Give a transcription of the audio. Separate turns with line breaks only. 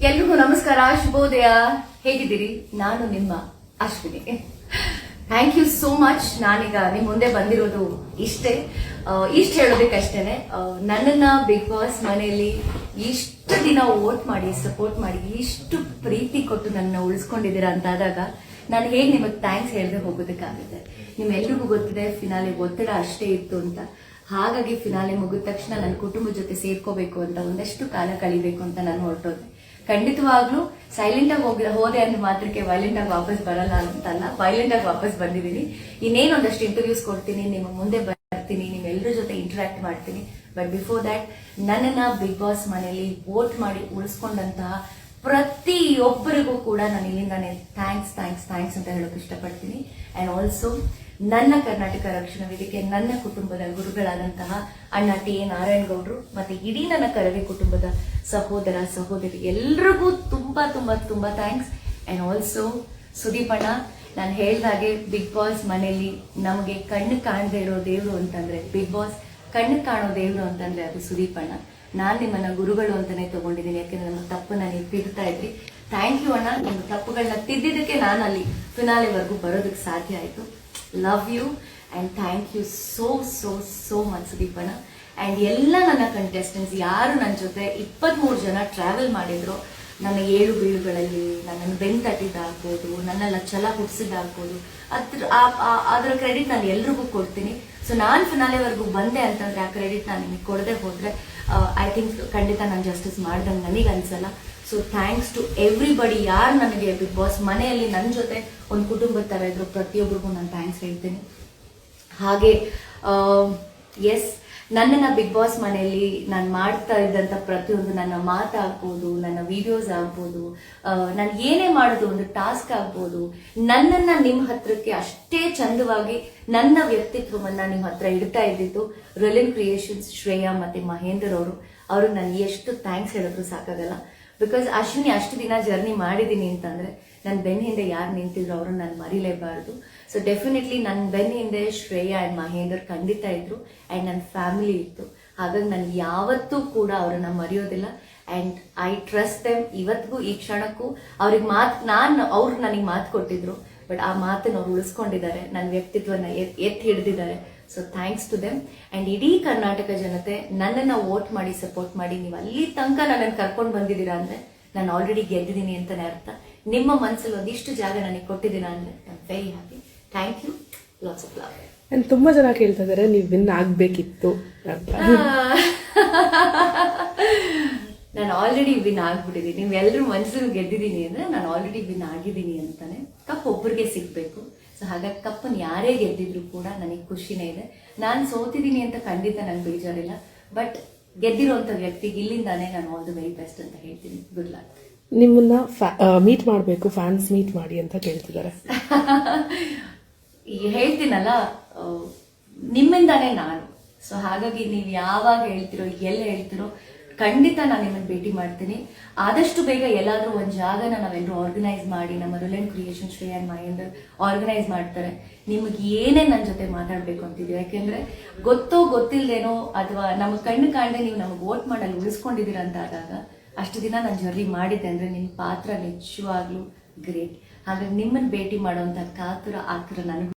ಎಲ್ರಿಗೂ ನಮಸ್ಕಾರ, ಶುಭೋದಯ. ಹೇಗಿದ್ದೀರಿ? ನಾನು ನಿಮ್ಮ Ashwini. Thank you so much. ನಾನೀಗ ನಿಮ್ ಮುಂದೆ ಬಂದಿರೋದು ಇಷ್ಟೇ ಹೇಳೋದಕ್ಕಷ್ಟೇನೆ. ನನ್ನನ್ನ ಬಿಗ್ ಬಾಸ್ ಮನೆಯಲ್ಲಿ ಇಷ್ಟು ದಿನ ವೋಟ್ ಮಾಡಿ ಸಪೋರ್ಟ್ ಮಾಡಿ ಇಷ್ಟು ಪ್ರೀತಿ ಕೊಟ್ಟು ನನ್ನ ಉಳಿಸ್ಕೊಂಡಿದ್ದೀರಾ ಅಂತಾದಾಗ ನಾನು ಹೇಗೆ ನಿಮಗೆ ಥ್ಯಾಂಕ್ಸ್ ಹೇಳದೆ ಹೋಗೋದಕ್ಕಾಗುತ್ತೆ. ನಿಮ್ಮೆಲ್ರಿಗೂ ಗೊತ್ತಿದೆ ಫಿನಾಲೆ ಒತ್ತಡ ಅಷ್ಟೇ ಇತ್ತು ಅಂತ. ಹಾಗಾಗಿ ಫಿನಾಲೆ ಮುಗಿದ ತಕ್ಷಣ ನನ್ನ ಕುಟುಂಬದ ಜೊತೆ ಸೇರ್ಕೋಬೇಕು ಅಂತ, ಒಂದಷ್ಟು ಕಾಲ ಕಳಿಬೇಕು ಅಂತ ನಾನು ಹೊರಟೋದೆ. ಖಂಡಿತವಾಗ್ಲೂ ಸೈಲೆಂಟ್ ಆಗಿ ಹೋದೆ ಅಂದ್ರೆ ಮಾತ್ರಕ್ಕೆ ವೈಲೆಂಟ್ ಆಗಿ ವಾಪಸ್ ಬರಲ್ಲ ಅಂತಲ್ಲ, ವೈಲೆಂಟ್ ಆಗಿ ವಾಪಸ್ ಬಂದಿದ್ದೀನಿ. ಇನ್ನೇನೊಂದಷ್ಟು ಇಂಟರ್ವ್ಯೂಸ್ ಕೊಡ್ತೀನಿ, ನಿಮ್ಮ ಮುಂದೆ ಬರ್ತೀನಿ, ನಿಮ್ಮೆಲ್ಲರ ಜೊತೆ ಇಂಟರಾಕ್ಟ್ ಮಾಡ್ತೀನಿ. ಬಟ್ ಬಿಫೋರ್ ದ್ಯಾಟ್, ನನ್ನನ್ನ ಬಿಗ್ ಬಾಸ್ ಮನೆಯಲ್ಲಿ ವೋಟ್ ಮಾಡಿ ಉಳಿಸ್ಕೊಂಡಂತಹ ಪ್ರತಿಯೊಬ್ಬರಿಗೂ ಕೂಡ ನಾನು ಇಲ್ಲಿಂದಾನೆ ಥ್ಯಾಂಕ್ಸ್ ಅಂತ ಹೇಳೋಕೆ ಇಷ್ಟಪಡ್ತೀನಿ. ಅಂಡ್ ಆಲ್ಸೋ ನನ್ನ ಕರ್ನಾಟಕ ರಕ್ಷಣಾ ವೇದಿಕೆ, ನನ್ನ ಕುಟುಂಬದ ಗುರುಗಳಾದಂತಹ ಅಣ್ಣ ಟಿ ಎ ನಾರಾಯಣ ಗೌಡ್ರು ಮತ್ತೆ ಇಡೀ ನನ್ನ ಕರವೇ ಕುಟುಂಬದ ಸಹೋದರ ಸಹೋದರಿ ಎಲ್ರಿಗೂ ತುಂಬಾ ತುಂಬಾ ತುಂಬಾ ಥ್ಯಾಂಕ್ಸ್. ಅಂಡ್ ಆಲ್ಸೋ ಸುದೀಪ್ ಅಣ್ಣ, ನಾನು ಹೇಳ್ದಾಗೆ ಬಿಗ್ ಬಾಸ್ ಮನೆಯಲ್ಲಿ ನಮಗೆ ಕಣ್ಣು ಕಾಣದೇ ಇರೋ ದೇವ್ರು ಅಂತಂದ್ರೆ, ಬಿಗ್ ಬಾಸ್ ಕಣ್ಣು ಕಾಣೋ ದೇವ್ರು ಅಂತಂದ್ರೆ ಅದು ಸುದೀಪ್ ಅಣ್ಣ. ನಾನು ನಿಮ್ಮನ್ನ ಗುರುಗಳು ಅಂತಾನೆ ತಗೊಂಡಿದ್ದೀನಿ, ಯಾಕೆಂದ್ರೆ ನಮ್ಮ ತಪ್ಪನ್ನ ನೀವು ತಿದ್ತಾ ಇದ್ರಿ. ಥ್ಯಾಂಕ್ ಯು ಅಣ್ಣ, ನಿಮ್ಮ ತಪ್ಪುಗಳನ್ನ ತಿದ್ದಿದ್ದಕ್ಕೆ ನಾನು ಅಲ್ಲಿ ಫಿನಾಲೆವರೆಗೂ ಬರೋದಕ್ಕೆ ಸಾಧ್ಯ ಆಯ್ತು. Love you and thank you so much Sudeep ಅಣ್ಣ. ಅಂಡ್ ಎಲ್ಲ ನನ್ನ ಕಂಟೆಸ್ಟೆಂಟ್ಸ್ ಯಾರು ನನ್ನ ಜೊತೆ 23 ಜನ ಟ್ರಾವೆಲ್ ಮಾಡಿದ್ರು, ನನ್ನ 7 ಬೀಳುಗಳಲ್ಲಿ ನನ್ನನ್ನು ಬೆನ್ ತಟ್ಟಿದ್ದಾಗ್ಬೋದು, ನನ್ನೆಲ್ಲ ಛಲ ಹುಟ್ಟಿಸಿದ್ದಾಗ್ಬೋದು, ಅದರ ಕ್ರೆಡಿಟ್ ನಾನು ಎಲ್ರಿಗೂ ಕೊಡ್ತೀನಿ. ಸೊ ನಾನು ಫಿನಾಲೆವರೆಗೂ ಬಂದೆ ಅಂತಂದ್ರೆ ಆ ಕ್ರೆಡಿಟ್ ನಾನು ನಿಮಗೆ ಕೊಡದೆ ಹೋದ್ರೆ ಐ ಥಿಂಕ್ ಖಂಡಿತ ನಾನು ಜಸ್ಟಿಸ್ ಮಾಡ್ದಂಗೆ ನನಗೆ ಅನ್ಸಲ್ಲ. So thanks to everybody. ಯಾರು ನನಗೆ ಬಿಗ್ ಬಾಸ್ ಮನೆಯಲ್ಲಿ ನನ್ನ ಜೊತೆ ಒಂದು ಕುಟುಂಬದ ಥರ ಇದ್ರು, ಪ್ರತಿಯೊಬ್ಬರಿಗೂ ನಾನು ಥ್ಯಾಂಕ್ಸ್ ಹೇಳ್ತೀನಿ. ಹಾಗೆ ಎಸ್, ನನ್ನನ್ನು ಬಿಗ್ ಬಾಸ್ ಮನೆಯಲ್ಲಿ ನಾನು ಮಾಡ್ತಾ ಇದ್ದಂಥ ಪ್ರತಿಯೊಂದು ನನ್ನ ಮಾತಾಗ್ಬೋದು, ನನ್ನ ವಿಡಿಯೋಸ್ ಆಗ್ಬೋದು, ನಾನು ಏನೇ ಮಾಡೋದು ಒಂದು ಟಾಸ್ಕ್ ಆಗ್ಬೋದು, ನನ್ನನ್ನು ನಿಮ್ಮ ಹತ್ರಕ್ಕೆ ಅಷ್ಟೇ ಚಂದವಾಗಿ ನನ್ನ ವ್ಯಕ್ತಿತ್ವವನ್ನು ನಿಮ್ಮ ಹತ್ರ ಇಡ್ತಾ ಇದ್ದಿದ್ದು ರಿಲಿನ್ ಕ್ರಿಯೇಷನ್ಸ್ ಶ್ರೇಯಾ ಮತ್ತು ಮಹೇಂದರ್ ಅವರು ನಾನು ಎಷ್ಟು ಥ್ಯಾಂಕ್ಸ್ ಹೇಳಿದ್ರು ಸಾಕಾಗಲ್ಲ. ಬಿಕಾಸ್ ಅಶ್ವಿನಿ ಅಷ್ಟು ದಿನ ಜರ್ನಿ ಮಾಡಿದ್ದೀನಿ ಅಂತಂದರೆ ನನ್ನ ಬೆನ್ನ ಹಿಂದೆ ಯಾರು ನಿಂತಿದ್ರು ಅವ್ರನ್ನ ನಾನು ಮರಿಲೇಬಾರ್ದು. ಸೊ ಡೆಫಿನೆಟ್ಲಿ ನನ್ನ ಬೆನ್ನ ಹಿಂದೆ ಶ್ರೇಯಾ ಆ್ಯಂಡ್ ಮಹೇಂದರ್ ಖಂಡಿತ ಇದ್ರು, ಆ್ಯಂಡ್ ನನ್ನ ಫ್ಯಾಮಿಲಿ ಇತ್ತು. ಹಾಗಾಗಿ ನಾನು ಯಾವತ್ತೂ ಕೂಡ ಅವ್ರನ್ನ ಮರೆಯೋದಿಲ್ಲ. And I trust them. ಇವತ್ತಿಗೂ ಈ ಕ್ಷಣಕ್ಕೂ ಅವ್ರಿಗೆ ಅವ್ರು ನನಗೆ ಮಾತು ಕೊಟ್ಟಿದ್ರು, ಬಟ್ ಆ ಮಾತನ್ನು ಅವ್ರು ಉಳಿಸ್ಕೊಂಡಿದ್ದಾರೆ, ನನ್ನ ವ್ಯಕ್ತಿತ್ವನ ಎತ್ತಿ ಹಿಡಿದಿದ್ದಾರೆ. So thanks to them. And ಇಡೀ ಕರ್ನಾಟಕ ಜನತೆ ನನ್ನನ್ನು ವೋಟ್ ಮಾಡಿ ಸಪೋರ್ಟ್ ಮಾಡಿ ನೀವು ಅಲ್ಲಿ ತನಕ ನನ್ನನ್ನು ಕರ್ಕೊಂಡು ಬಂದಿದ್ದೀರಾ ಅಂದರೆ ನಾನು ಆಲ್ರೆಡಿ ಗೆದ್ದಿದ್ದೀನಿ ಅಂತಲೇ ಅರ್ಥ. ನಿಮ್ಮ ಮನಸ್ಸಲ್ಲಿ ಒಂದಿಷ್ಟು ಜಾಗ ನನಗೆ ಕೊಟ್ಟಿದ್ದೀರಾ ಅಂದರೆ I am very happy. Thank you, lots of love.
And ತುಂಬ ಜನ ಕೇಳ್ತಾ ಇದ್ದಾರೆ ನೀವು ವಿನ್ ಆಗಬೇಕಿತ್ತು ಅಂತ.
ನಾನು ಆಲ್ರೆಡಿ ವಿನ್ ಆಗ್ಬಿಟ್ಟಿದ್ದೀನಿ. ನೀವೆಲ್ಲರೂ ಮನಸ್ಸನ್ನು ಗೆದ್ದಿದ್ದೀನಿ ಅಂದರೆ ನಾನು ಆಲ್ರೆಡಿ ವಿನ್ ಆಗಿದ್ದೀನಿ ಅಂತಾನೆ. ಕಪ್ ಒಬ್ಬರಿಗೆ ಸಿಗಬೇಕು. ಸೊ ಹಾಗಾಗಿ ಕಪ್ಪನ್ನು ಯಾರೇ ಗೆದ್ದಿದ್ರು ಕೂಡ ನನಗೆ ಖುಷಿನೇ ಇದೆ. ನಾನು ಸೋತಿದ್ದೀನಿ ಅಂತ ಖಂಡಿತ ನಂಗೆ ಬೇಜಾರಿಲ್ಲ, ಬಟ್ ಗೆದ್ದಿರೋಂಥ ವ್ಯಕ್ತಿಗೆ ಇಲ್ಲಿಂದಾನೇ ನಾನು ಆಲ್ ದಿ ವೆರಿ ಬೆಸ್ಟ್ ಅಂತ ಹೇಳ್ತೀನಿ. Good luck.
ನಿಮ್ಮನ್ನ ಮೀಟ್ ಮಾಡಬೇಕು, ಫ್ಯಾನ್ಸ್ ಮೀಟ್ ಮಾಡಿ ಅಂತ ಕೇಳ್ತಿದ್ದಾರೆ.
ಹೇಳ್ತೀನಲ್ಲ, ನಿಮ್ಮಿಂದಾನೇ ನಾನು. ಸೊ ಹಾಗಾಗಿ ನೀವು ಯಾವಾಗ ಹೇಳ್ತಿರೋ, ಎಲ್ಲಿ ಹೇಳ್ತಿರೋ, ಖಂಡಿತ ನಾನು ನಿಮ್ಮನ್ನು ಭೇಟಿ ಮಾಡ್ತೀನಿ. ಆದಷ್ಟು ಬೇಗ ಎಲ್ಲಾದರೂ ಒಂದು ಜಾಗನ ನಾವೆಲ್ಲರೂ ಆರ್ಗನೈಸ್ ಮಾಡಿ, ನಮ್ಮ Reliance creation Shreya and Mahender organise ಮಾಡ್ತಾರೆ. ನಿಮಗೆ ಏನೇ ನನ್ನ ಜೊತೆ ಮಾತಾಡಬೇಕು ಅಂತಿದ್ದೀವಿ, ಯಾಕೆಂದರೆ ಗೊತ್ತೋ ಗೊತ್ತಿಲ್ಲದೇನೋ ಅಥವಾ ನಮಗೆ ಕಣ್ಣು ಕಾಣದೆ ನೀವು ನಮಗೆ ವೋಟ್ ಮಾಡಲು ಉಳಿಸ್ಕೊಂಡಿದ್ದೀರ ಅಂತ ಆದಾಗ, ಅಷ್ಟು ದಿನ ನಾನು ಜರ್ನಿ ಮಾಡಿದ್ದೆ ಅಂದರೆ ನಿಮ್ಮ ಪಾತ್ರ ನಿಜವಾಗ್ಲೂ ಗ್ರೇಟ್. ಹಾಗಾಗಿ ನಿಮ್ಮನ್ನು ಭೇಟಿ ಮಾಡೋವಂಥ ಕಾತುರ ನನಗೂ